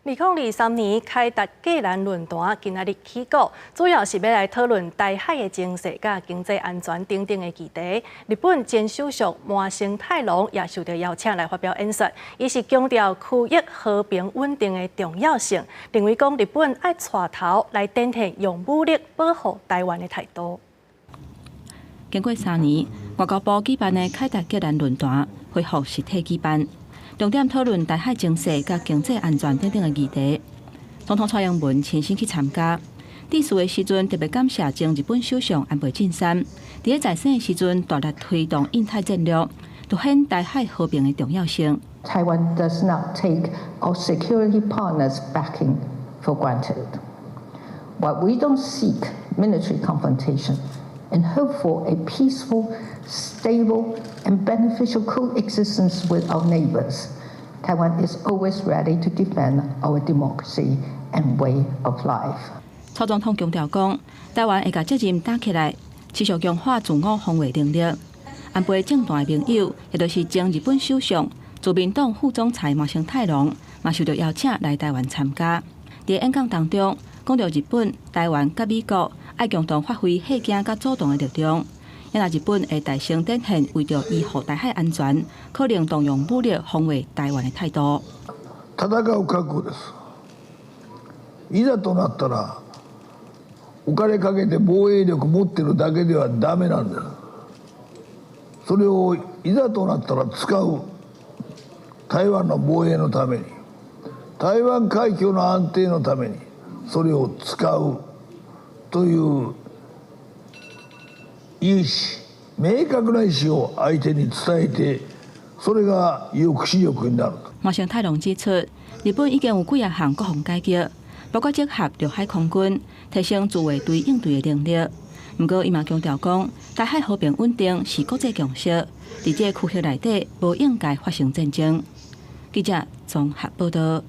2023年凯达格兰论坛今仔日起稿，主要是要来讨论台海的情势、甲经济安全等等的议题。日本前首相麻生太郎也受到邀请来发表演说，伊是强调区域和平稳定的重要性，认为讲日本爱带头来展现用武力保护台湾的态度。经过3年，外交部举办的凯达格兰论坛恢复实体举办。 重点讨论台海情势、甲经济安全等等的议题。总统蔡英文亲身去参加。致辞的时阵，特别感谢前日本首相安倍晋三，在在生的时阵大力推动印太战略，凸显台海和平的重要性。Taiwan does not take our security partners' backing for granted. While we don't seek military confrontation and hope for a peaceful, stable, and beneficial coexistence with our neighbors, Taiwan is always ready to defend our democracy and way of life. 蔡总统强调讲，台湾会把责任担起来，持续强化自我防卫能力。安倍政党的盟友，也就是前日本首相、自民党副总裁麻生太郎，嘛受到邀请来台湾参加。在演讲当中，讲到日本、台湾甲美国爱共同发挥合行甲主動的力量。 因为日本会大声展现为着维护台海安全，可能动用武力防卫台湾的態度。戦う覚悟です。いざとなったら、お金かけて防衛力持ってるだけではダメなんです。それをいざとなったら使う。台湾の防衛のために、台湾海峡の安定のために、それを使うという。 意思、明確な意思を相手に伝えて、それが抑止力になる。麻生太郎指出，日本已经有几项国防改革，包括结合陆海空军，提升自卫队应对的能力。不过，伊嘛强调讲，台海和平稳定是国际共识，在这区域内底无应该发生战争。记者综合报道。